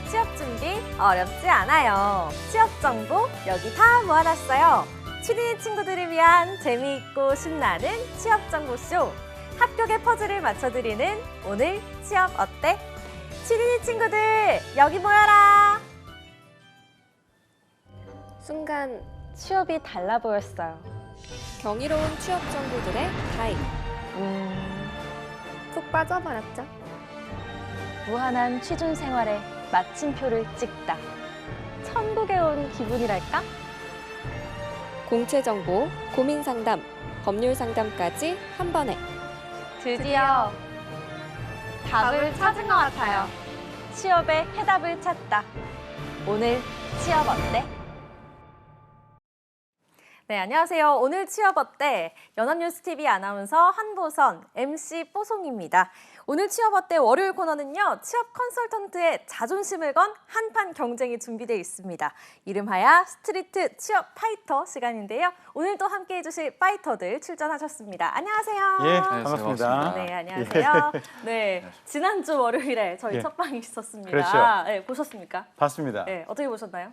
취업 준비 어렵지 않아요. 취업 정보 여기 다 모아놨어요. 취준이 친구들을 위한 재미있고 신나는 취업 정보쇼. 합격의 퍼즐을 맞춰드리는 오늘 취업 어때? 취준이 친구들 여기 모여라. 순간 취업이 달라 보였어요. 경이로운 취업 정보들의 가입. 푹 빠져버렸죠. 무한한 취준 생활에 마침표를 찍다. 천국에 온 기분이랄까? 공채 정보, 고민 상담, 법률 상담까지 한 번에. 드디어 답을 찾은 것 같아요. 취업의 해답을 찾다. 오늘 취업 어때? 네, 안녕하세요. 오늘 취업 어때? 연합뉴스TV 아나운서 한보선, MC 뽀송입니다. 오늘 취업 어때 월요일 코너는요. 취업 컨설턴트의 자존심을 건 한판 경쟁이 준비되어 있습니다. 이름하여 스트리트 취업 파이터 시간인데요. 오늘도 함께해 주실 파이터들 출전하셨습니다. 안녕하세요. 예, 반갑습니다. 네, 안녕하세요. 네, 지난주 월요일에 저희 예. 첫방이 있었습니다. 그렇죠. 네, 보셨습니까? 봤습니다. 네, 어떻게 보셨나요?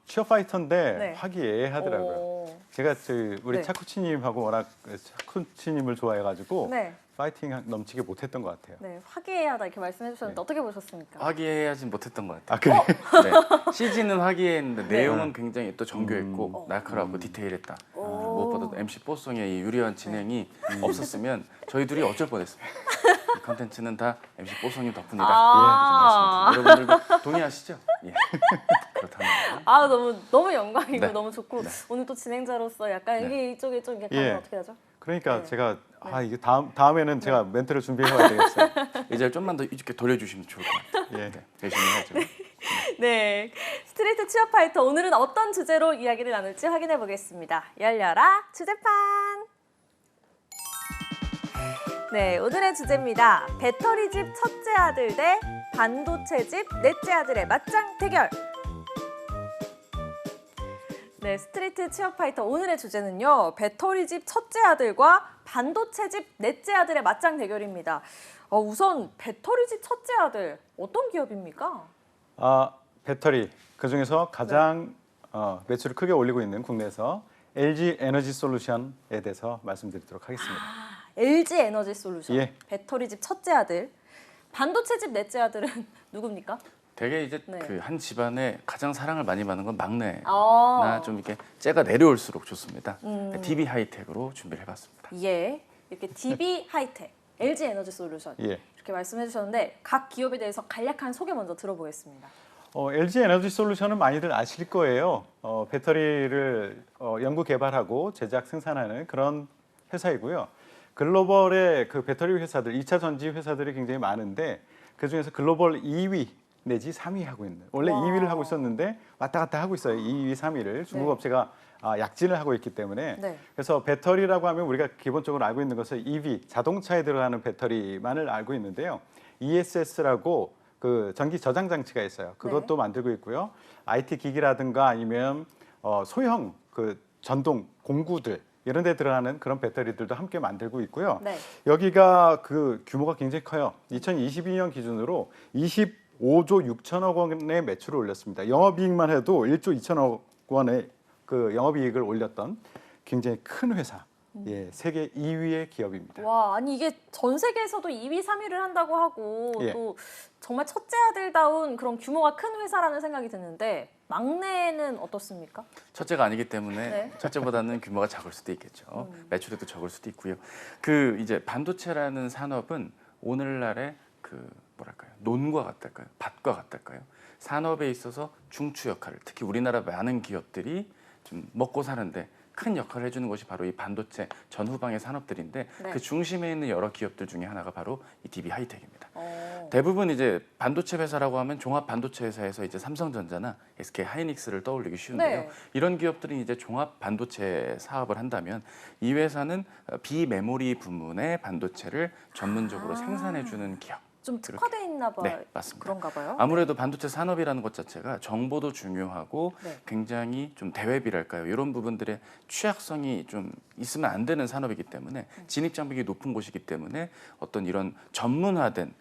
취업 파이터인데 네. 화기애애하더라고요. 오. 제가 우리 네. 차쿠치님하고 워낙 차쿠치님을 좋아해가지고 네, 파이팅 넘치게 못했던 것 같아요. 네, 화기애애하다 이렇게 말씀해 주셨는데 네. 어떻게 보셨습니까? 화기애애하진 못했던 것 같아요. 아 그래? 네. CG는 화기애애했는데 네. 내용은 굉장히 또 정교했고 날카롭고 디테일했다. 무엇보다도 MC 뽀송의 이 유리한 진행이 없었으면 저희 둘이 어쩔 뻔했습니다. 이 컨텐츠는 다 MC 뽀송님 덕분이다. 아. 예, 여러분들도 동의하시죠? 예. 그렇다는 거죠. 아 너무 영광이고 네. 너무 좋고 네. 오늘 또 진행자로서 약간 네. 이쪽에 좀 약간 예. 어떻게 하죠? 그러니까 네. 제가 이게 다음에는 제가 멘트를 준비해 와야 되겠어요. 이제 좀만 더 이렇게 돌려주시면 좋을 것 같아요. 예. 네, 열심히 하죠. 네, 스트리트 취업 파이터 오늘은 어떤 주제로 이야기를 나눌지 확인해 보겠습니다. 열려라 주제판. 네, 오늘의 주제입니다. 배터리 집 첫째 아들 대 반도체 집 넷째 아들의 맞짱 대결. 네, 스트리트 취업 파이터 오늘의 주제는요. 배터리 집 첫째 아들과 반도체 집 넷째 아들의 맞짱 대결입니다. 우선 배터리 집 첫째 아들 어떤 기업입니까? 배터리 그 중에서 가장 매출을 크게 올리고 있는 국내에서 LG 에너지 솔루션에 대해서 말씀드리도록 하겠습니다. LG 에너지 솔루션. 예. 배터리 집 첫째 아들. 반도체 집 넷째 아들은 누굽니까? 되게 이제 네. 그 한 집안에 가장 사랑을 많이 받는 건 막내나 아, 좀 이렇게 째가 내려올수록 좋습니다. 음. DB 하이텍으로 준비를 해봤습니다. 예. 이렇게 DB 하이텍, LG 에너지 솔루션. 예. 이렇게 말씀해 주셨는데 각 기업에 대해서 간략한 소개 먼저 들어보겠습니다. LG 에너지 솔루션은 많이들 아실 거예요. 배터리를 연구 개발하고 제작 생산하는 그런 회사이고요. 글로벌의 그 배터리 회사들, 2차 전지 회사들이 굉장히 많은데 그 중에서 글로벌 2위 내지 3위 하고 있는. 원래 와. 2위를 하고 있었는데 왔다 갔다 하고 있어요. 2위, 3위를 중국 네. 업체가 약진을 하고 있기 때문에. 네. 그래서 배터리라고 하면 우리가 기본적으로 알고 있는 것은 EV, 자동차에 들어가는 배터리만을 알고 있는데요. ESS라고 그 전기 저장 장치가 있어요. 그것도 만들고 있고요. IT 기기라든가 아니면 소형 그 전동 공구들 이런 데 들어가는 그런 배터리들도 함께 만들고 있고요. 네. 여기가 그 규모가 굉장히 커요. 2022년 기준으로 25조 6천억 원의 매출을 올렸습니다. 영업이익만 해도 1조 2천억 원의 그 영업이익을 올렸던 굉장히 큰 회사. 예, 세계 2위의 기업입니다. 와, 아니 이게 전 세계에서도 2위, 3위를 한다고 하고 예. 또 정말 첫째 아들다운 그런 규모가 큰 회사라는 생각이 드는데 막내는 어떻습니까? 첫째가 아니기 때문에 네. 첫째보다는 규모가 작을 수도 있겠죠. 매출에도 적을 수도 있고요. 그 이제 반도체라는 산업은 오늘날의 그 뭐랄까요, 논과 같달까요, 밭과 같달까요. 산업에 있어서 중추 역할을 특히 우리나라 많은 기업들이 좀 먹고 사는데 큰 역할을 해주는 것이 바로 이 반도체 전후방의 산업들인데 네. 그 중심에 있는 여러 기업들 중에 하나가 바로 이 DB 하이텍입니다. 어. 대부분 이제 반도체 회사라고 하면 종합 반도체 회사에서 이제 삼성전자나 SK 하이닉스를 떠올리기 쉬운데요. 네. 이런 기업들이 이제 종합 반도체 사업을 한다면 이 회사는 비메모리 부문의 반도체를 전문적으로 생산해 주는 기업. 좀 특화돼 있나 봐요. 네, 맞습니다. 그런가 봐요. 아무래도 반도체 산업이라는 것 자체가 정보도 중요하고 네. 굉장히 좀 대외비랄까요? 이런 부분들의 취약성이 좀 있으면 안 되는 산업이기 때문에 진입 장벽이 높은 곳이기 때문에 어떤 이런 전문화된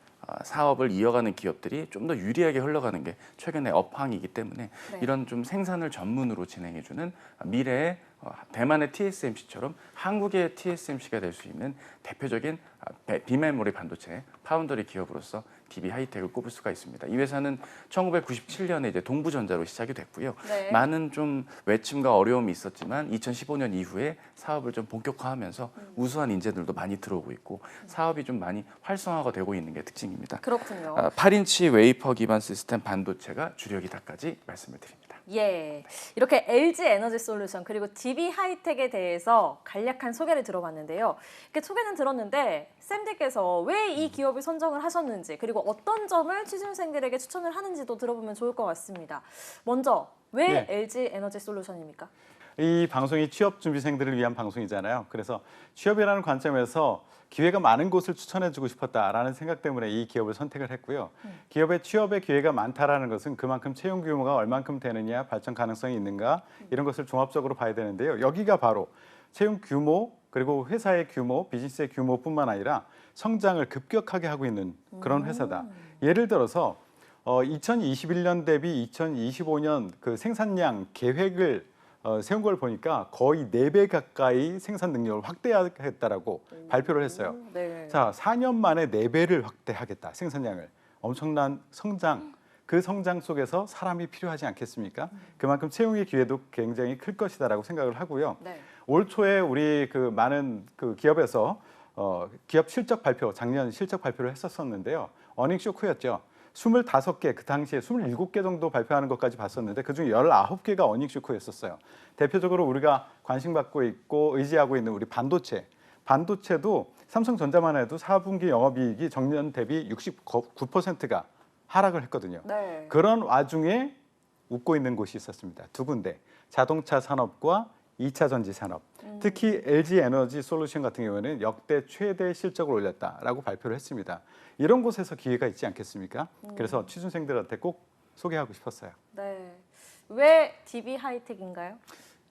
사업을 이어가는 기업들이 좀 더 유리하게 흘러가는 게 최근의 업황이기 때문에 네. 이런 좀 생산을 전문으로 진행해주는 미래의 대만의 TSMC처럼 한국의 TSMC가 될 수 있는 대표적인 비메모리 반도체 파운더리 기업으로서 DB 하이텍을 꼽을 수가 있습니다. 이 회사는 1997년에 이제 동부전자로 시작이 됐고요. 네. 많은 좀 외침과 어려움이 있었지만 2015년 이후에 사업을 좀 본격화하면서 우수한 인재들도 많이 들어오고 있고 사업이 좀 많이 활성화가 되고 있는 게 특징입니다. 그렇군요. 8인치 웨이퍼 기반 시스템 반도체가 주력이다까지 말씀을 드립니다. 예, 이렇게 LG 에너지 솔루션 그리고 DB 하이텍에 대해서 간략한 소개를 들어봤는데요. 이렇게 소개는 들었는데 쌤들께서 왜 이 기업을 선정을 하셨는지 그리고 어떤 점을 취준생들에게 추천을 하는지도 들어보면 좋을 것 같습니다. 먼저 왜 네. LG 에너지 솔루션입니까? 이 방송이 취업 준비생들을 위한 방송이잖아요. 그래서 취업이라는 관점에서 기회가 많은 곳을 추천해주고 싶었다라는 생각 때문에 이 기업을 선택을 했고요. 기업의 취업의 기회가 많다라는 것은 그만큼 채용 규모가 얼만큼 되느냐, 발전 가능성이 있는가 이런 것을 종합적으로 봐야 되는데요. 여기가 바로 채용 규모 그리고 회사의 규모, 비즈니스의 규모뿐만 아니라 성장을 급격하게 하고 있는 그런 회사다. 예를 들어서 2021년 대비 2025년 그 생산량 계획을 세운 걸 보니까 거의 4배 가까이 생산 능력을 확대하겠다라고 발표를 했어요. 네. 자, 4년 만에 4배를 확대하겠다, 생산량을. 엄청난 성장, 그 성장 속에서 사람이 필요하지 않겠습니까? 그만큼 채용의 기회도 굉장히 클 것이다라고 생각을 하고요. 네. 올 초에 우리 그 많은 그 기업에서 기업 실적 발표, 작년 실적 발표를 했었는데요. 어닝 쇼크였죠. 25개, 그 당시에 27개 정도 발표하는 것까지 봤었는데 그중에 19개가 어닝 쇼크였었어요. 대표적으로 우리가 관심받고 있고 의지하고 있는 우리 반도체도 삼성전자만 해도 4분기 영업이익이 전년 대비 69%가 하락을 했거든요. 네. 그런 와중에 웃고 있는 곳이 있었습니다. 두 군데, 자동차 산업과 2차 전지 산업. 특히 LG 에너지 솔루션 같은 경우에는 역대 최대 실적을 올렸다라고 발표를 했습니다. 이런 곳에서 기회가 있지 않겠습니까? 그래서 취준생들한테 꼭 소개하고 싶었어요. 네. 왜 DB 하이텍인가요?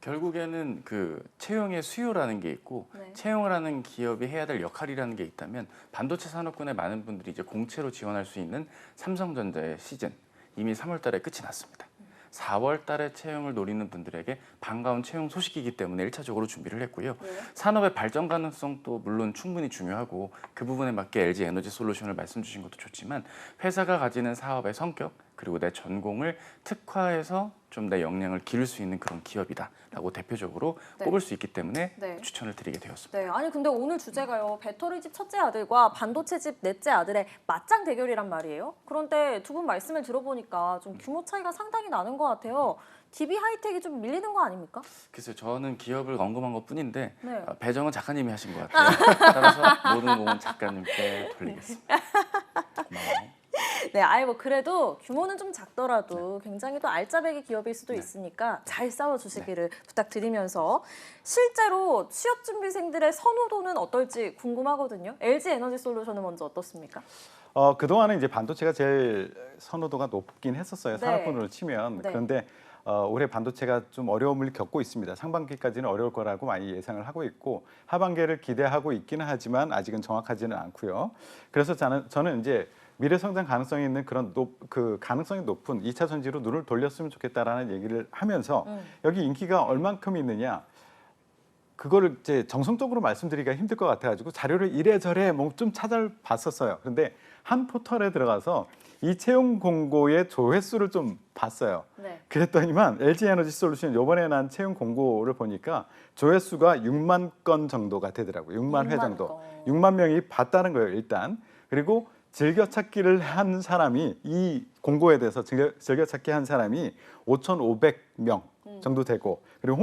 결국에는 그 채용의 수요라는 게 있고 네. 채용을 하는 기업이 해야 될 역할이라는 게 있다면 반도체 산업군의 많은 분들이 이제 공채로 지원할 수 있는 삼성전자의 시즌 이미 3월 달에 끝이 났습니다. 4월 달에 채용을 노리는 분들에게 반가운 채용 소식이기 때문에 1차적으로 준비를 했고요. 네. 산업의 발전 가능성도 물론 충분히 중요하고 그 부분에 맞게 LG 에너지 솔루션을 말씀 주신 것도 좋지만 회사가 가지는 사업의 성격 그리고 내 전공을 특화해서 좀 내 역량을 기를 수 있는 그런 기업이다라고 대표적으로 네. 꼽을 수 있기 때문에 네. 추천을 드리게 되었습니다. 네, 아니 근데 오늘 주제가요. 배터리 집 첫째 아들과 반도체 집 넷째 아들의 맞짱 대결이란 말이에요. 그런데 두 분 말씀을 들어보니까 좀 규모 차이가 상당히 나는 것 같아요. DB 하이텍이 좀 밀리는 거 아닙니까? 글쎄요, 저는 기업을 언급한 것뿐인데 네. 배정은 작가님이 하신 것 같아요. 따라서 모든 공은 작가님께 돌리겠습니다. 고마워요. 네, 아이 뭐 그래도 규모는 좀 작더라도 굉장히 또 알짜배기 기업일 수도 있으니까 잘 싸워주시기를 부탁드리면서 실제로 취업 준비생들의 선호도는 어떨지 궁금하거든요. LG 에너지 솔루션은 먼저 어떻습니까? 그동안은 이제 반도체가 제일 선호도가 높긴 했었어요. 네. 산업군으로 치면. 네. 그런데 올해 반도체가 좀 어려움을 겪고 있습니다. 상반기까지는 어려울 거라고 많이 예상을 하고 있고 하반기를 기대하고 있기는 하지만 아직은 정확하지는 않고요. 그래서 저는 이제 미래 성장 가능성이 있는 그런 그 가능성이 높은 2차 전지로 눈을 돌렸으면 좋겠다라는 얘기를 하면서 여기 인기가 얼만큼 있느냐 그거를 이제 정성적으로 말씀드리기가 힘들 것 같아가지고 자료를 이래저래 뭐 좀 찾아봤었어요. 그런데 한 포털에 들어가서 이 채용 공고의 조회수를 좀 봤어요. 네. 그랬더니만 LG 에너지 솔루션 이번에 난 채용 공고를 보니까 조회수가 6만 건 정도가 되더라고요. 6만 회 6만 정도. 건. 6만 명이 봤다는 거예요, 일단. 그리고 즐겨찾기를 한 사람이 이 공고에 대해서 즐겨찾기 한 사람이 5,500명 정도 되고 그리고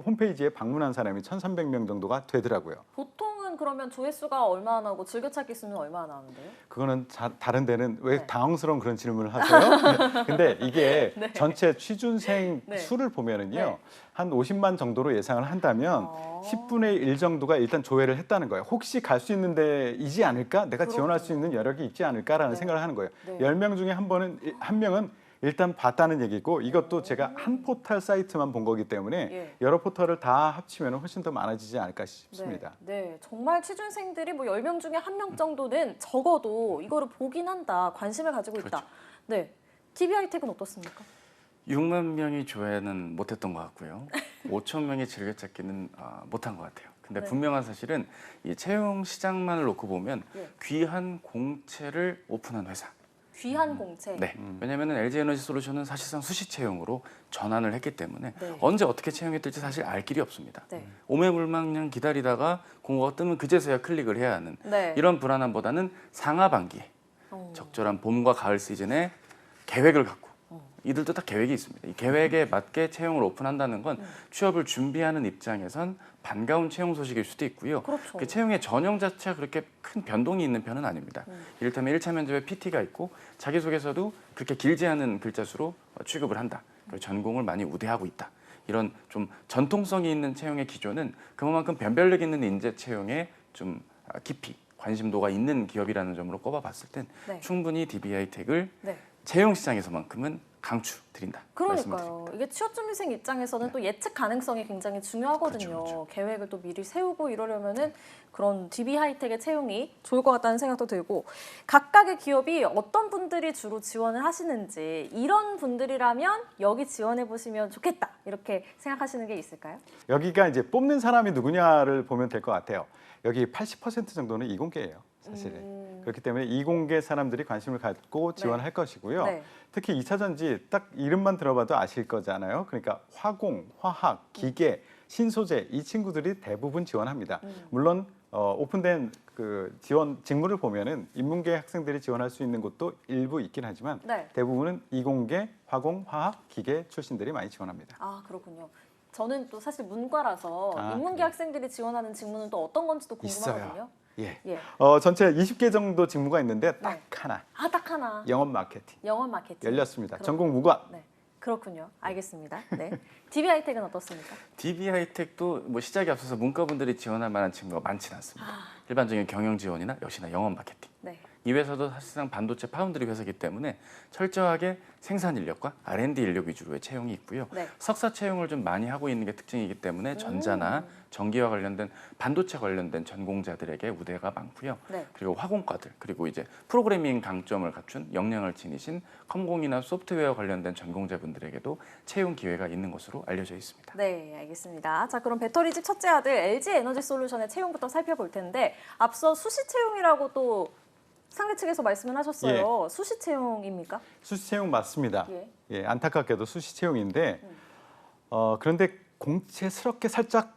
홈페이지에 방문한 사람이 1,300명 정도가 되더라고요. 보통은 그러면 조회수가 얼마나 나고 즐겨찾기 수는 얼마나 나오는데요? 그거는 다른 데는 왜 네. 당황스러운 그런 질문을 하세요? 근데 이게 네. 전체 취준생 네. 수를 보면은요. 네. 한 50만 정도로 예상을 한다면 10분의 1 정도가 일단 조회를 했다는 거예요. 혹시 갈 수 있는 데이지 않을까? 내가 지원할 수 있는 여력이 있지 않을까라는 네. 생각을 하는 거예요. 네. 10명 중에 한 명은 일단 봤다는 얘기고 이것도 제가 한 포털 사이트만 본 거기 때문에 예. 여러 포털을 다 합치면 훨씬 더 많아지지 않을까 싶습니다. 네, 정말 취준생들이 뭐 10명 중에 1명 정도는 적어도 이거를 보긴 한다, 관심을 가지고 있다. 그렇죠. 네, TV 하이텍은 어떻습니까? 6만 명이 조회는 못했던 것 같고요. 5천 명이 즐겨찾기는 못한 것 같아요. 근데 네. 분명한 사실은 이 채용 시장만을 놓고 보면 예. 귀한 공채를 오픈한 회사. 귀한 공채. 네. 왜냐하면 LG에너지솔루션은 사실상 수시 채용으로 전환을 했기 때문에 네. 언제 어떻게 채용이 될지 사실 알 길이 없습니다. 네. 오매불망냥 기다리다가 공고가 뜨면 그제서야 클릭을 해야 하는 네. 이런 불안함보다는 상하반기에 적절한 봄과 가을 시즌에 계획을 갖고 이들도 다 계획이 있습니다. 이 계획에 맞게 채용을 오픈한다는 건 취업을 준비하는 입장에선 반가운 채용 소식일 수도 있고요. 그렇죠. 그 채용의 전형 자체가 그렇게 큰 변동이 있는 편은 아닙니다. 이를테면 1차 면접에 PT가 있고 자기소개서도 그렇게 길지 않은 글자 수로 취급을 한다. 그리고 전공을 많이 우대하고 있다. 이런 좀 전통성이 있는 채용의 기조는 그만큼 변별력 있는 인재 채용에 좀 깊이 관심도가 있는 기업이라는 점으로 꼽아봤을 땐 네. 충분히 DB하이텍을 네. 채용 시장에서만큼은 강추 드린다. 말씀드립니다. 그러니까요. 이게 취업준비생 입장에서는 또 예측 가능성이 굉장히 중요하거든요. 그렇죠. 계획을 또 미리 세우고 이러려면은 그런 DB 하이텍의 채용이 좋을 것 같다는 생각도 들고, 각각의 기업이 어떤 분들이 주로 지원을 하시는지, 이런 분들이라면 여기 지원해 보시면 좋겠다 이렇게 생각하시는 게 있을까요? 여기가 이제 뽑는 사람이 누구냐를 보면 될 것 같아요. 여기 80% 정도는 이공계예요, 사실은. 그렇기 때문에 이공계 사람들이 관심을 갖고 지원할 것이고요. 네. 특히 2차 전지 딱 이름만 들어봐도 아실 거잖아요. 그러니까 화공, 화학, 기계, 신소재 이 친구들이 대부분 지원합니다. 물론 오픈된 그 지원 직무를 보면은 인문계 학생들이 지원할 수 있는 곳도 일부 있긴 하지만 네. 대부분은 이공계, 화공, 화학, 기계 출신들이 많이 지원합니다. 아, 그렇군요. 저는 또 사실 문과라서 아, 인문계 그래요? 학생들이 지원하는 직무는 또 어떤 건지도 궁금하거든요. 있어요. 예. 예. 전체 20개 정도 직무가 있는데 딱 네. 하나 아, 딱 하나. 영업 마케팅 영업 마케팅. 열렸습니다. 그렇군요. 전공 무관. 네. 그렇군요. 알겠습니다. 네. DB 하이텍은 어떻습니까? DB하이텍도 뭐 시작에 앞서서 문과분들이 지원할 만한 친구가 많지는 않습니다. 일반적인 경영 지원이나 역시나 영업 마케팅. 네. 이 회사도 사실상 반도체 파운드리 회사이기 때문에 철저하게 생산 인력과 R&D 인력 위주로의 채용이 있고요. 네. 석사 채용을 좀 많이 하고 있는 게 특징이기 때문에 전자나 전기와 관련된 반도체 관련된 전공자들에게 우대가 많고요. 네. 그리고 화공과들, 그리고 이제 프로그래밍 강점을 갖춘 역량을 지니신 컴공이나 소프트웨어 관련된 전공자분들에게도 채용 기회가 있는 것으로 알려져 있습니다. 네, 알겠습니다. 자, 그럼 배터리집 첫째 아들 LG 에너지 솔루션의 채용부터 살펴볼 텐데, 앞서 수시 채용이라고 또 상대 측에서 말씀을 하셨어요. 수시 채용입니까? 수시 채용 맞습니다. 예. 예, 안타깝게도 수시 채용인데 그런데 공채스럽게 살짝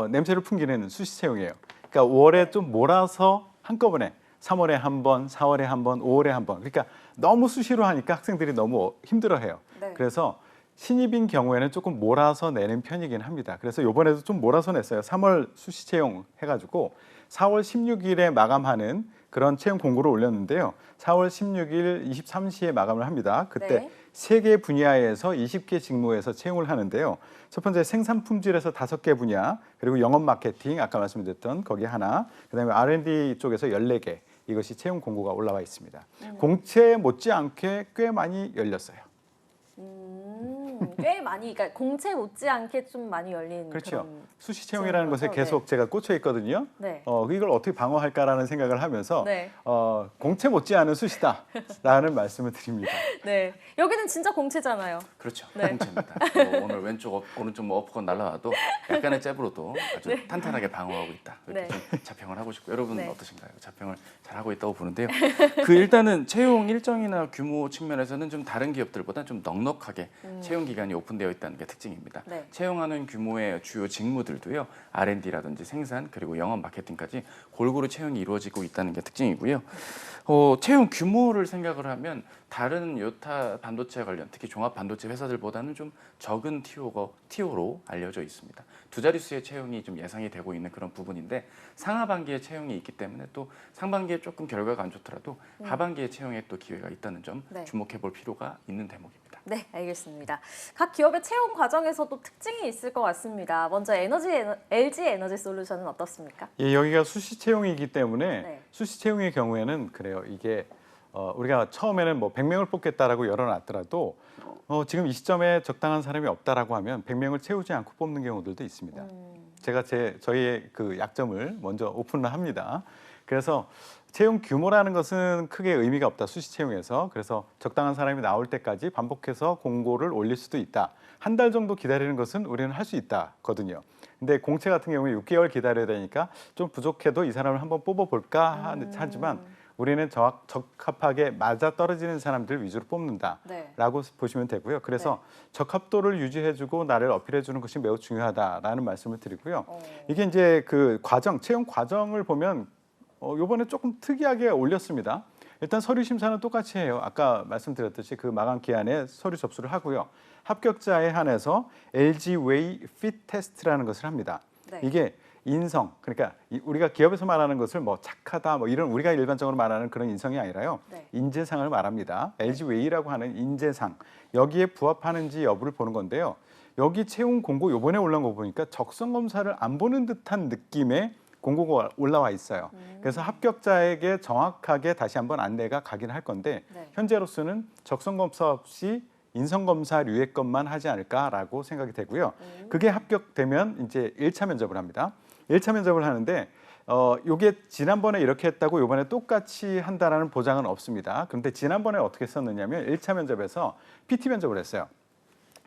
냄새를 풍기는 수시 채용이에요. 그러니까 월에 좀 몰아서 한꺼번에 3월에 한 번, 4월에 한 번, 5월에 한 번. 그러니까 너무 수시로 하니까 학생들이 너무 힘들어해요. 네. 그래서 신입인 경우에는 조금 몰아서 내는 편이긴 합니다. 그래서 이번에도 좀 몰아서 냈어요. 3월 수시 채용 해가지고 4월 16일에 마감하는 그런 채용 공고를 올렸는데요. 4월 16일 23시에 마감을 합니다. 그때 네. 3개 분야에서 20개 직무에서 채용을 하는데요. 첫 번째 생산 품질에서 5개 분야, 그리고 영업 마케팅 아까 말씀드렸던 거기 하나, 그다음에 R&D 쪽에서 14개 이것이 채용 공고가 올라와 있습니다. 공채 못지않게 꽤 많이 열렸어요. 꽤 많이, 그러니까 공채 못지않게 좀 많이 열린 그렇죠. 그런 수시 채용이라는 것에 거죠? 계속 제가 꽂혀 있거든요. 네. 이걸 어떻게 방어할까라는 생각을 하면서 네. 공채 못지않은 수시다라는 말씀을 드립니다. 네. 여기는 진짜 공채잖아요. 그렇죠. 네. 공채입니다. 오늘 왼쪽 오른쪽 뭐 어퍼컷 날라와도 약간의 잽으로도 아주 탄탄하게 방어하고 있다. 이렇게 네. 좀 자평을 하고 싶고 여러분 네. 어떠신가요? 자평을 잘 하고 있다고 보는데요. 그 일단은 채용 일정이나 규모 측면에서는 좀 다른 기업들보다 좀 넉넉하게 채용 기간이 오픈되어 있다는 게 특징입니다. 네. 채용하는 규모의 주요 직무들도요. R&D라든지 생산 그리고 영업 마케팅까지 골고루 채용이 이루어지고 있다는 게 특징이고요. 채용 규모를 생각을 하면 다른 요타 반도체 관련 특히 종합 반도체 회사들보다는 좀 적은 TO로 알려져 있습니다. 두 자릿수의 채용이 좀 예상이 되고 있는 그런 부분인데 상하반기에 채용이 있기 때문에 또 상반기에 조금 결과가 안 좋더라도 하반기에 채용에 또 기회가 있다는 점 네. 주목해 볼 필요가 있는 대목입니다. 네, 알겠습니다. 각 기업의 채용 과정에서도 특징이 있을 것 같습니다. 먼저 LG 에너지 솔루션은 어떻습니까? 예, 여기가 수시 채용이기 때문에 네. 수시 채용의 경우에는 그래요. 이게 우리가 처음에는 뭐 100명을 뽑겠다라고 열어놨더라도 지금 이 시점에 적당한 사람이 없다라고 하면 100명을 채우지 않고 뽑는 경우들도 있습니다. 제가 저희의 그 약점을 먼저 오픈을 합니다. 그래서 채용 규모라는 것은 크게 의미가 없다. 수시 채용에서. 그래서 적당한 사람이 나올 때까지 반복해서 공고를 올릴 수도 있다. 한 달 정도 기다리는 것은 우리는 할 수 있다거든요. 근데 공채 같은 경우에 6개월 기다려야 되니까 좀 부족해도 이 사람을 한번 뽑아볼까 하지만 우리는 적합하게 맞아 떨어지는 사람들 위주로 뽑는다라고 보시면 되고요. 그래서 적합도를 유지해주고 나를 어필해주는 것이 매우 중요하다라는 말씀을 드리고요. 이게 이제 그 과정, 채용 과정을 보면 이번에 조금 특이하게 올렸습니다. 일단 서류 심사는 똑같이 해요. 아까 말씀드렸듯이 그 마감 기한에 서류 접수를 하고요. 합격자에 한해서 LG Way Fit 테스트라는 것을 합니다. 이게 인성, 그러니까 우리가 기업에서 말하는 것을 뭐 착하다, 뭐 이런 우리가 일반적으로 말하는 그런 인성이 아니라요. 인재상을 말합니다. LG Way라고 하는 인재상, 여기에 부합하는지 여부를 보는 건데요. 여기 채용 공고 요번에 올라온 거 보니까 적성 검사를 안 보는 듯한 느낌의 공고가 올라와 있어요. 그래서 합격자에게 정확하게 다시 한번 안내가 가긴 할 건데 현재로서는 적성 검사 없이 인성검사류의 것만 하지 않을까라고 생각이 되고요. 그게 합격되면 이제 1차 면접을 합니다. 1차 면접을 하는데 이게 지난번에 이렇게 했다고 이번에 똑같이 한다라는 보장은 없습니다. 그런데 지난번에 어떻게 했었느냐면 1차 면접에서 PT 면접을 했어요.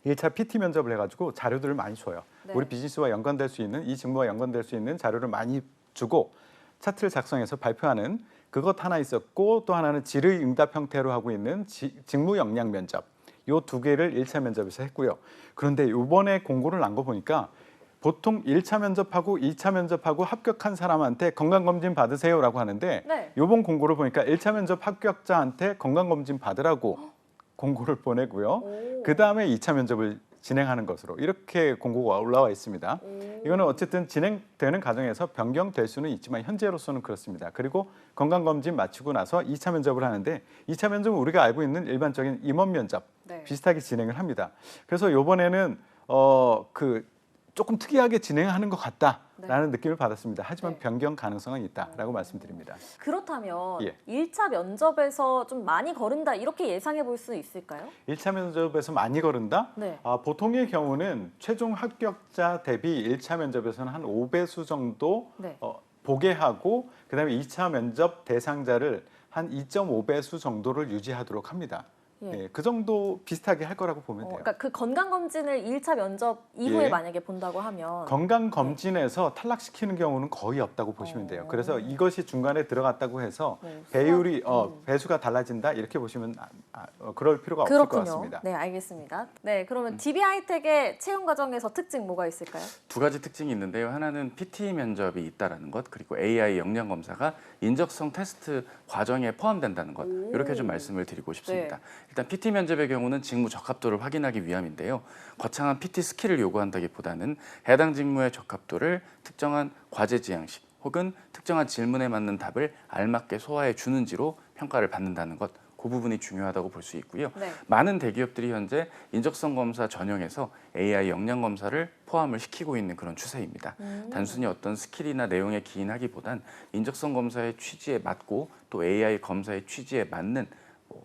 1차 PT 면접을 해가지고 자료들을 많이 줘요. 우리 비즈니스와 연관될 수 있는, 이 직무와 연관될 수 있는 자료를 많이 주고 차트를 작성해서 발표하는 그것 하나 있었고, 또 하나는 질의 응답 형태로 하고 있는 직무 역량 면접, 요 두 개를 1차 면접에서 했고요. 그런데 이번에 공고를 난 거 보니까 보통 1차 면접하고 2차 면접하고 합격한 사람한테 건강검진 받으세요라고 하는데 이번 공고를 보니까 1차 면접 합격자한테 건강검진 받으라고 공고를 보내고요. 그다음에 2차 면접을 진행하는 것으로 이렇게 공고가 올라와 있습니다. 이거는 어쨌든 진행되는 과정에서 변경될 수는 있지만 현재로서는 그렇습니다. 그리고 건강검진 마치고 나서 2차 면접을 하는데 2차 면접은 우리가 알고 있는 일반적인 임원 면접 비슷하게 진행을 합니다. 그래서 이번에는 조금 특이하게 진행하는 것 같다라는 느낌을 받았습니다. 하지만 변경 가능성은 있다라고 말씀드립니다. 그렇다면 예. 1차 면접에서 좀 많이 거른다 이렇게 예상해 볼 수 있을까요? 1차 면접에서 많이 거른다? 보통의 경우는 최종 합격자 대비 1차 면접에서는 한 5배수 정도 보게 하고 그다음에 2차 면접 대상자를 한 2.5배수 정도를 유지하도록 합니다. 그 정도 비슷하게 할 거라고 보면 돼요. 그러니까 그 건강검진을 1차 면접 이후에 만약에 본다고 하면 건강검진에서 탈락시키는 경우는 거의 없다고 보시면 돼요. 그래서 이것이 중간에 들어갔다고 해서 배율이 배수가 달라진다 이렇게 보시면 그럴 필요가 없을 것 같습니다. 네, 알겠습니다. 네, 그러면 DB하이텍의 채용 과정에서 특징 뭐가 있을까요? 두 가지 특징이 있는데요. 하나는 PT 면접이 있다라는 것, 그리고 AI 역량 검사가 인적성 테스트 과정에 포함된다는 것, 이렇게 좀 말씀을 드리고 싶습니다. 일단 PT 면접의 경우는 직무 적합도를 확인하기 위함인데요. 거창한 PT 스킬을 요구한다기보다는 해당 직무의 적합도를 특정한 과제 지향식 혹은 특정한 질문에 맞는 답을 알맞게 소화해 주는지로 평가를 받는다는 것, 그 부분이 중요하다고 볼 수 있고요. 많은 대기업들이 현재 인적성 검사 전형에서 AI 역량 검사를 포함을 시키고 있는 그런 추세입니다. 단순히 어떤 스킬이나 내용에 기인하기보단 인적성 검사의 취지에 맞고 또 AI 검사의 취지에 맞는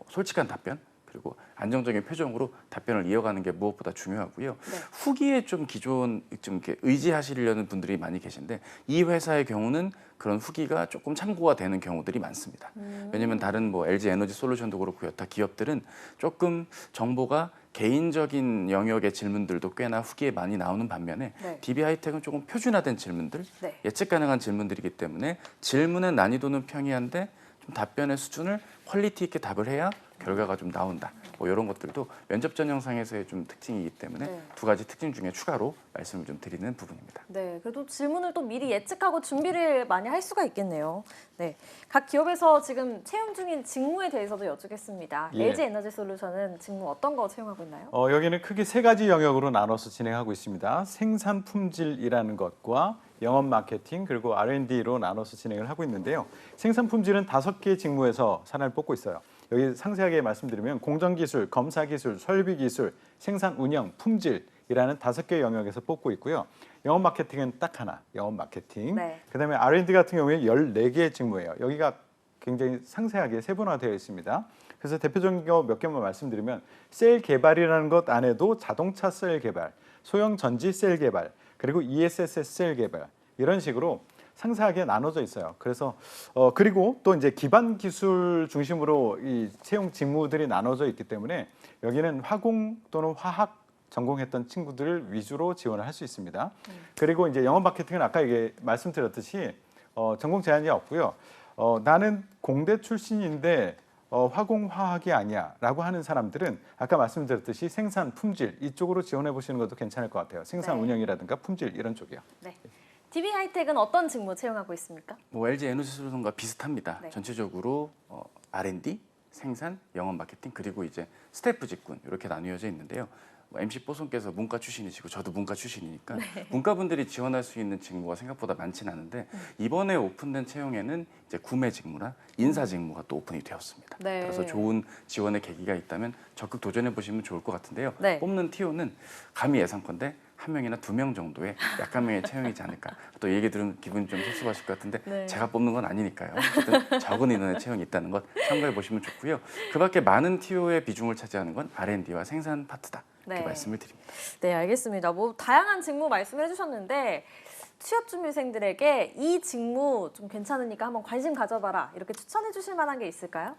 솔직한 답변, 그리고 안정적인 표정으로 답변을 이어가는 게 무엇보다 중요하고요. 후기에 좀 기존 좀 이렇게 의지하시려는 분들이 많이 계신데 이 회사의 경우는 그런 후기가 조금 참고가 되는 경우들이 많습니다. 왜냐하면 다른 뭐 LG 에너지 솔루션도 그렇고 여타 기업들은 조금 정보가 개인적인 영역의 질문들도 꽤나 후기에 많이 나오는 반면에 DB하이텍은 조금 표준화된 질문들, 예측 가능한 질문들이기 때문에 질문의 난이도는 평이한데 좀 답변의 수준을 퀄리티 있게 답을 해야 결과가 좀 나온다. 뭐 이런 것들도 면접 전형상에서의 좀 특징이기 때문에 두 가지 특징 중에 추가로 말씀을 좀 드리는 부분입니다. 네, 그래도 질문을 또 미리 예측하고 준비를 많이 할 수가 있겠네요. 네, 각 기업에서 지금 채용 중인 직무에 대해서도 여쭙겠습니다. LG 에너지 솔루션은 직무 어떤 거 채용하고 있나요? 여기는 크게 세 가지 영역으로 나눠서 진행하고 있습니다. 생산 품질이라는 것과 영업 마케팅 그리고 R&D로 나눠서 진행을 하고 있는데요. 생산 품질은 5개의 직무에서 사람을 뽑고 있어요. 여기 상세하게 말씀드리면 공정기술, 검사기술, 설비기술, 생산 운영, 품질이라는 5개의 영역에서 뽑고 있고요. 영업 마케팅은 딱 하나, 영업 마케팅. 그다음에 R&D 같은 경우에 14개의 직무예요. 여기가 굉장히 상세하게 세분화되어 있습니다. 그래서 대표적인 거 몇 개만 말씀드리면 셀 개발이라는 것 안에도 자동차 셀 개발, 소형 전지 셀 개발, 그리고 ESS 셀 개발 이런 식으로 상세하게 나눠져 있어요. 그래서 그리고 또 이제 기반 기술 중심으로 이 채용 직무들이 나눠져 있기 때문에 여기는 화공 또는 화학 전공했던 친구들 위주로 지원을 할 수 있습니다. 그리고 이제 영업 마케팅은 아까 이게 말씀드렸듯이 전공 제한이 없고요. 나는 공대 출신인데 화공화학이 아니야라고 하는 사람들은 아까 말씀드렸듯이 생산, 품질 이쪽으로 지원해 보시는 것도 괜찮을 것 같아요. 생산 네. 운영이라든가 품질 이런 쪽이요. 네. DB 하이텍은 어떤 직무 채용하고 있습니까? 뭐 LG 에너지솔루션과 비슷합니다. 네. 전체적으로 R&D, 생산, 영업 마케팅 그리고 이제 스태프 직군 이렇게 나뉘어져 있는데요. MC 뽀송께서 문과 출신이시고 저도 문과 출신이니까 문과분들이 지원할 수 있는 직무가 생각보다 많지는 않은데 이번에 오픈된 채용에는 이제 구매 직무나 인사 직무가 또 오픈이 되었습니다. 네. 그래서 좋은 지원의 계기가 있다면 적극 도전해 보시면 좋을 것 같은데요. 네. 뽑는 TO는 감히 예상컨대 1명이나 2명 정도의 약한 명의 채용이지 않을까. 또 얘기 들으면 기분이 좀 섭섭하실 것 같은데 네. 제가 뽑는 건 아니니까요. 어쨌든 적은 인원의 채용이 있다는 것 참고해 보시면 좋고요. 그 밖에 많은 TO의 비중을 차지하는 건 R&D와 생산 파트다. 이렇게 네. 말씀을 드립니다. 네, 알겠습니다. 뭐 다양한 직무 말씀해 주셨는데 취업 준비생들에게 이 직무 좀 괜찮으니까 한번 관심 가져봐라 이렇게 추천해 주실 만한 게 있을까요?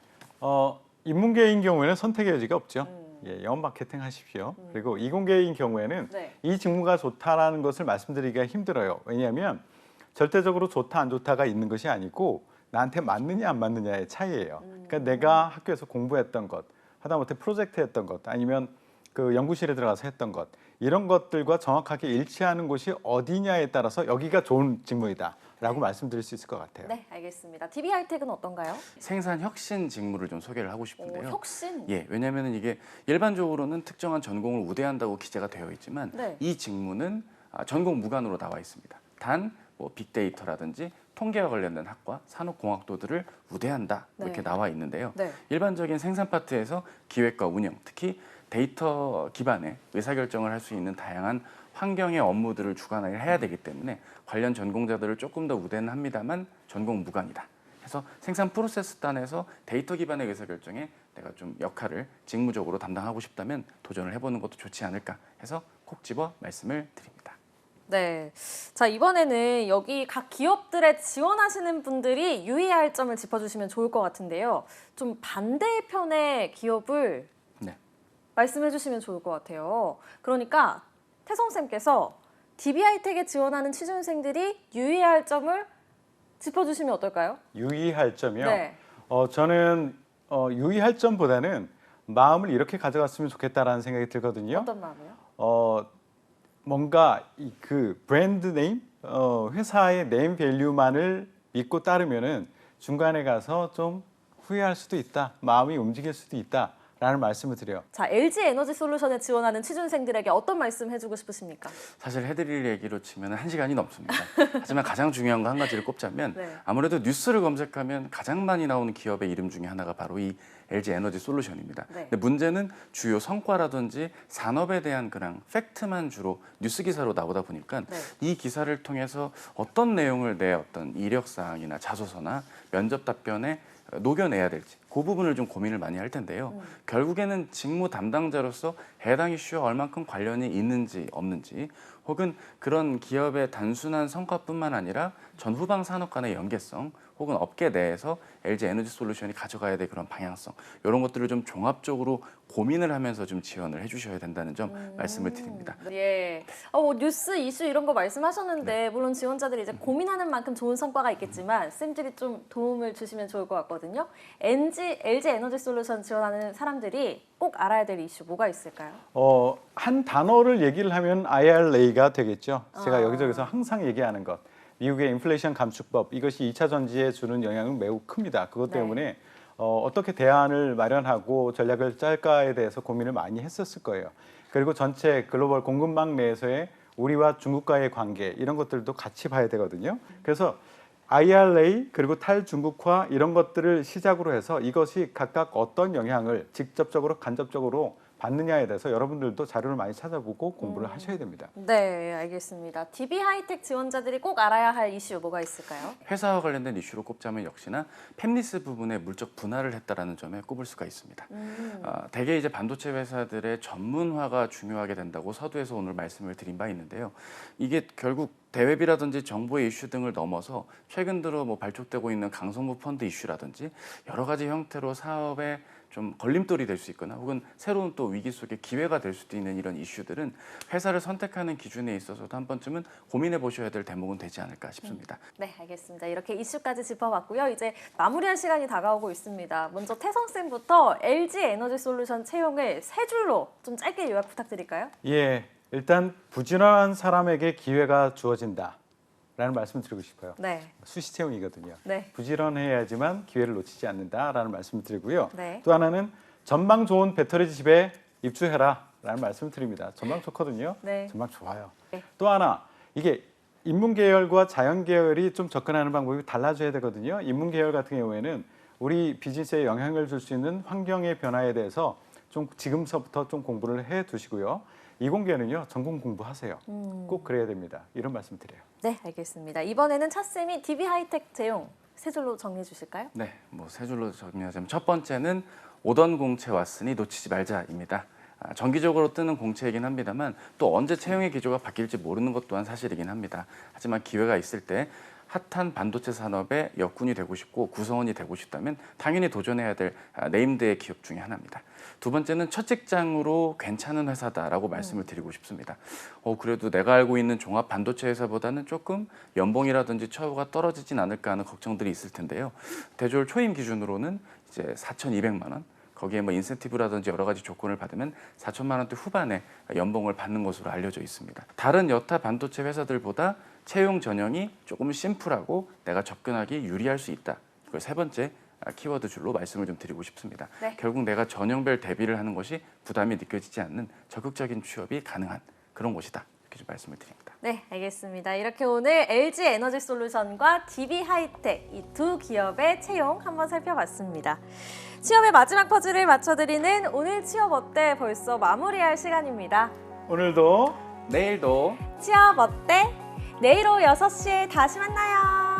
인문계인 경우에는 선택의 여지가 없죠. 예, 영업 마케팅 하십시오. 그리고 이공계인 경우에는 네. 이 직무가 좋다라는 것을 말씀드리기가 힘들어요. 왜냐하면 절대적으로 좋다 안 좋다가 있는 것이 아니고 나한테 맞느냐 안 맞느냐의 차이예요. 그러니까 내가 학교에서 공부했던 것, 하다못해 프로젝트 했던 것, 아니면 그 연구실에 들어가서 했던 것 이런 것들과 정확하게 일치하는 곳이 어디냐에 따라서 여기가 좋은 직무이다라고 말씀드릴 수 있을 것 같아요. 네, 알겠습니다. DB 하이텍은 어떤가요? 생산 혁신 직무를 좀 소개를 하고 싶은데요. 혁신. 예, 왜냐하면 이게 일반적으로는 특정한 전공을 우대한다고 기재가 되어 있지만 네. 이 직무는 전공 무관으로 나와 있습니다. 단 뭐 빅데이터라든지 통계와 관련된 학과, 산업공학도들을 우대한다 이렇게 네. 나와 있는데요. 네. 일반적인 생산 파트에서 기획과 운영, 특히 데이터 기반의 의사결정을 할 수 있는 다양한 환경의 업무들을 주관을 해야 되기 때문에 관련 전공자들을 조금 더 우대는 합니다만 전공 무관이다. 그래서 생산 프로세스 단에서 데이터 기반의 의사결정에 내가 좀 역할을 직무적으로 담당하고 싶다면 도전을 해보는 것도 좋지 않을까 해서 콕 집어 말씀을 드립니다. 네. 자, 이번에는 여기 각 기업들에 지원하시는 분들이 유의해야 할 점을 짚어주시면 좋을 것 같은데요. 좀 반대편의 기업을 네. 말씀해 주시면 좋을 것 같아요. 그러니까 태성쌤께서 DB 하이텍에 지원하는 취준생들이 유의해야 할 점을 짚어주시면 어떨까요? 유의할 점이요. 네. 저는 유의할 점보다는 마음을 이렇게 가져갔으면 좋겠다라는 생각이 들거든요. 어떤 마음이요? 뭔가 그 브랜드 네임, 회사의 네임 밸류만을 믿고 따르면은 중간에 가서 좀 후회할 수도 있다, 마음이 움직일 수도 있다라는 말씀을 드려요. 자, LG 에너지 솔루션에 지원하는 취준생들에게 어떤 말씀 해주고 싶으십니까? 사실 해드릴 얘기로 치면 1시간이 넘습니다. 하지만 가장 중요한 거 한 가지를 꼽자면 네. 아무래도 뉴스를 검색하면 가장 많이 나오는 기업의 이름 중에 하나가 바로 이 LG 에너지 솔루션입니다. 네. 근데 문제는 주요 성과라든지 산업에 대한 그냥 팩트만 주로 뉴스 기사로 나오다 보니까 네. 이 기사를 통해서 어떤 내용을 내 어떤 이력사항이나 자소서나 면접 답변에 녹여내야 될지 그 부분을 좀 고민을 많이 할 텐데요. 결국에는 직무 담당자로서 해당 이슈와 얼만큼 관련이 있는지 없는지 혹은 그런 기업의 단순한 성과뿐만 아니라 전후방 산업 간의 연계성 혹은 업계 내에서 LG 에너지 솔루션이 가져가야 될 그런 방향성 이런 것들을 좀 종합적으로 고민을 하면서 좀 지원을 해주셔야 된다는 점 말씀을 드립니다. 예. 뭐 뉴스 이슈 이런 거 말씀하셨는데 물론 지원자들이 이제 고민하는 만큼 좋은 성과가 있겠지만 쌤들이 좀 도움을 주시면 좋을 것 같거든요. LG 에너지 솔루션 지원하는 사람들이 꼭 알아야 될 이슈 뭐가 있을까요? 한 단어를 얘기를 하면 IRA가 되겠죠. 제가 아. 여기저기서 항상 얘기하는 것. 미국의 인플레이션 감축법 이것이 2차 전지에 주는 영향은 매우 큽니다. 그것 네. 때문에 어떻게 대안을 마련하고 전략을 짤까에 대해서 고민을 많이 했었을 거예요. 그리고 전체 글로벌 공급망 내에서의 우리와 중국과의 관계 이런 것들도 같이 봐야 되거든요. 그래서 IRA 그리고 탈중국화 이런 것들을 시작으로 해서 이것이 각각 어떤 영향을 직접적으로 간접적으로 받느냐에 대해서 여러분들도 자료를 많이 찾아보고 공부를 하셔야 됩니다. 네, 알겠습니다. DB 하이텍 지원자들이 꼭 알아야 할 이슈 뭐가 있을까요? 회사와 관련된 이슈로 꼽자면 역시나 팹리스 부분에 물적 분할을 했다라는 점에 꼽을 수가 있습니다. 대개 이제 반도체 회사들의 전문화가 중요하게 된다고 서두에서 오늘 말씀을 드린 바 있는데요. 이게 결국 대외비라든지 정보의 이슈 등을 넘어서 최근 들어 뭐 발족되고 있는 강성무 펀드 이슈라든지 여러 가지 형태로 사업에 좀 걸림돌이 될 수 있거나 혹은 새로운 또 위기 속에 기회가 될 수도 있는 이런 이슈들은 회사를 선택하는 기준에 있어서도 한 번쯤은 고민해 보셔야 될 대목은 되지 않을까 싶습니다. 네, 알겠습니다. 이렇게 이슈까지 짚어봤고요. 이제 마무리할 시간이 다가오고 있습니다. 먼저 태성쌤부터 LG 에너지 솔루션 채용을 세 줄로 좀 짧게 요약 부탁드릴까요? 예, 일단 부지런한 사람에게 기회가 주어진다라는 말씀을 드리고 싶어요. 네. 수시 채용이거든요. 네. 부지런해야지만 기회를 놓치지 않는다라는 말씀을 드리고요. 네. 또 하나는 전망 좋은 배터리 집에 입주해라라는 말씀을 드립니다. 전망 좋거든요. 네. 전망 좋아요. 네. 또 하나 이게 인문 계열과 자연 계열이 좀 접근하는 방법이 달라져야 되거든요. 인문 계열 같은 경우에는 우리 비즈니스에 영향을 줄 수 있는 환경의 변화에 대해서 좀 지금서부터 좀 공부를 해 두시고요. 이공계는요 전공 공부하세요. 꼭 그래야 됩니다. 이런 말씀 드려요. 네, 알겠습니다. 이번에는 차쌤이 DB 하이텍 채용 세 줄로 정리해 주실까요? 네, 뭐 세 줄로 정리하자면 첫 번째는 오던 공채 왔으니 놓치지 말자입니다. 정기적으로 뜨는 공채이긴 합니다만 또 언제 채용의 기조가 바뀔지 모르는 것 또한 사실이긴 합니다. 하지만 기회가 있을 때 핫한 반도체 산업의 역군이 되고 싶고 구성원이 되고 싶다면 당연히 도전해야 될 네임드의 기업 중에 하나입니다. 두 번째는 첫 직장으로 괜찮은 회사다라고 말씀을 드리고 싶습니다. 그래도 내가 알고 있는 종합 반도체 회사보다는 조금 연봉이라든지 처우가 떨어지진 않을까 하는 걱정들이 있을 텐데요. 대졸 초임 기준으로는 이제 4,200만 원, 거기에 뭐 인센티브라든지 여러 가지 조건을 받으면 4천만 원대 후반에 연봉을 받는 것으로 알려져 있습니다. 다른 여타 반도체 회사들보다 채용 전형이 조금 심플하고 내가 접근하기 유리할 수 있다. 이걸 세 번째 키워드 줄로 말씀을 좀 드리고 싶습니다. 네. 결국 내가 전형별 대비를 하는 것이 부담이 느껴지지 않는 적극적인 취업이 가능한 그런 곳이다. 이렇게 좀 말씀을 드립니다. 네, 알겠습니다. 이렇게 오늘 LG 에너지 솔루션과 DB 하이텍 이 두 기업의 채용 한번 살펴봤습니다. 취업의 마지막 퍼즐을 맞춰드리는 오늘 취업 어때 벌써 마무리할 시간입니다. 오늘도 내일도 취업 어때? 내일 오후 6시에 다시 만나요.